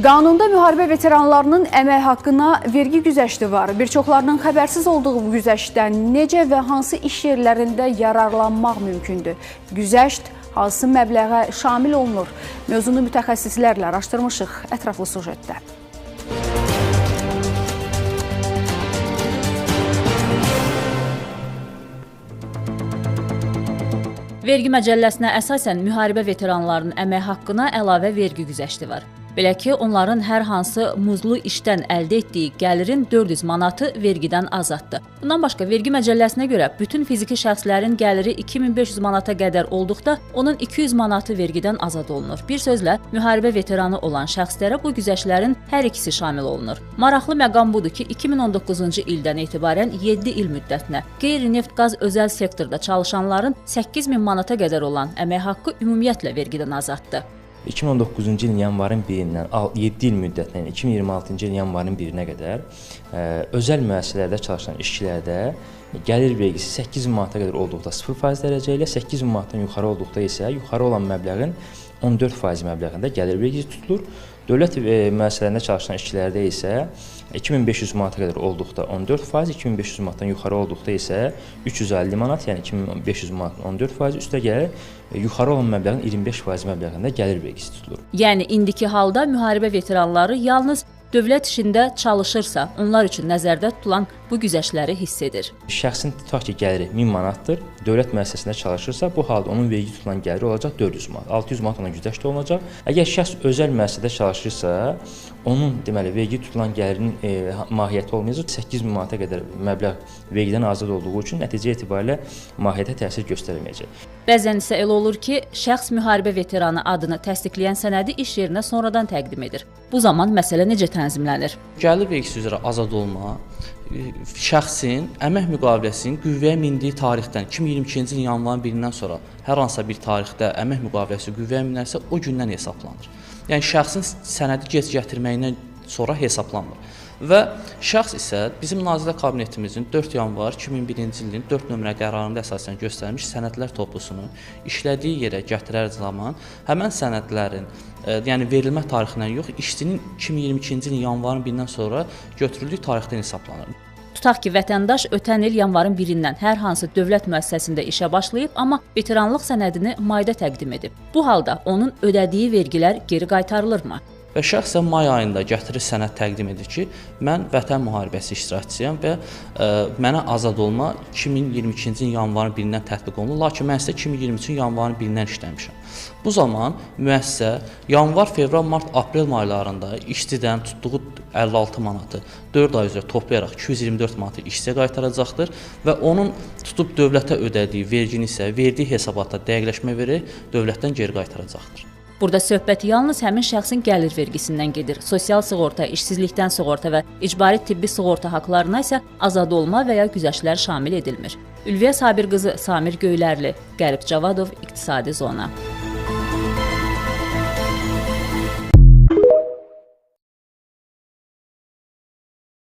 Qanunda müharibə veteranlarının əmək haqqına vergi güzəşti var. Bir çoxlarının xəbərsiz olduğu bu güzəştdən necə və hansı iş yerlərində yararlanmaq mümkündür? Güzəşt hansı məbləğə şamil olunur? Mövzunu mütəxəssislərlə araşdırmışıq. Ətraflı sujetdə. Vergi məcəlləsinə əsasən müharibə veteranlarının əmək haqqına əlavə vergi güzəşti var. Belə ki, onların hər hansı muzlu işdən əldə etdiyi gəlirin 400 manatı vergidən azaddır. Bundan başqa, vergi məcəlləsinə görə bütün fiziki şəxslərin gəliri 2500 manata qədər olduqda, onun 200 manatı vergidən azad olunur. Bir sözlə, müharibə veteranı olan şəxslərə bu güzəştlərin hər ikisi şamil olunur. Maraqlı məqam budur ki, 2019-cu ildən etibarən 7 il müddətinə qeyri-neft qaz özəl sektorda çalışanların 8000 manata qədər olan əmək haqqı ümumiyyətlə vergidən azaddır. 2019-cu ilin yanvarın 1-dən 7 il müddətinə 2026-cı ilin yanvarın 1-nə qədər özəl müəssisələrdə çalışan işçilərdə gəlir vergisi 8000 manata qədər olduqda 0% dərəcə ilə, 8000 manatdan yuxarı olduqda isə yuxarı olan məbləğin 14% məbləğində gəlir vergisi tutulur. Dövlət müəssisələrində çalışan işçilərdə isə 2500 manata qədər olduqda 14%, 2500 manatdan yuxarı olduqda isə 350 manat, yəni 2500 manatın 14% üstə gəlir, yuxarı olan məbləğin 25% məbləğində gəlir vergisi tutulur. Yəni indiki halda müharibə veteranları yalnız dövlət işində çalışırsa, onlar üçün nəzərdə tutulan bu güzəştləri hiss edir. Şəxsin tutaq ki, gəliri 1000 manatdır, dövlət müəssisəsində çalışırsa, bu halda onun vergi tutulan gəliri olacaq 400 manat, 600 manat ona güzəşt olunacaq. Əgər şəxs özəl müəssisədə çalışırsa, onun deməli vergi tutulan gəlirinin mahiyyəti olmayacaq, 8000 manata qədər məbləğ vergidən azad olduğu üçün nəticə etibarilə mahiyyətə təsir göstərməyəcək. Bəzən isə elə olur ki, şəxs müharibə veteranı adını təsdiqləyən sənədi iş yerinə sonradan təqdim edir. Bu zaman məsələ necə tənzimlənir? Gəlir vergisi üzrə azad olma şəxsin əmək müqaviləsinin qüvvəyə mindiyi tarixdən 2022-ci ilin yanvarın 1-dən sonra hər hansısa bir tarixdə əmək müqaviləsi qüvvəyə minərsə o gündən hesablanır. Yəni şəxsin sənədi gec gətirməyindən sonra hesablanmır. Və şəxs isə bizim Nazirlər Kabinetimizin 4 yanvar 2001-ci ilin 4 nömrə qərarında əsasən göstərmiş sənədlər toplusunu işlədiyi yerə gətirər zaman həmən sənədlərin yəni verilmə tarixindən yox, işçinin 2022-ci ilin yanvarın 1-dən sonra götürüldüyü tarixdən hesablanır. Tutaq ki, vətəndaş ötən il yanvarın 1-dən hər hansı dövlət müəssisəsində işə başlayıb, amma veteranlıq sənədini mayda təqdim edib. Bu halda onun ödədiyi vergilər geri qaytarılırmı? Və şəxs isə may ayında gətirir sənəd təqdim edir ki, mən vətən müharibəsi iştirakçısıyam və mənə azad olma 2022-ci ilin yanvarın 1-dən tətbiq olunur, lakin mən isə 2023-cü yanvarın 1-dən işləmişəm. Bu zaman müəssisə yanvar, fevral, mart, aprel aylarında işçidən tutduğu 56 manatı 4 ay üzrə toplayaraq 224 manatı işçiyə qaytaracaqdır və onun tutub dövlətə ödədiyi vergini isə verdiyi hesabatda dəqiqləşmə verərək dövlətdən geri qaytaracaqdır. Burada söhbət yalnız həmin şəxsin gəlir vergisindən gedir. Sosial sığorta, işsizlikdən sığorta və icbari tibbi sığorta haqlarına isə azad olma və ya güzəştlər şamil edilmir. Ülviyə Sabir qızı, Samir Göylərli, Qərib Cavadov, İqtisadi Zona.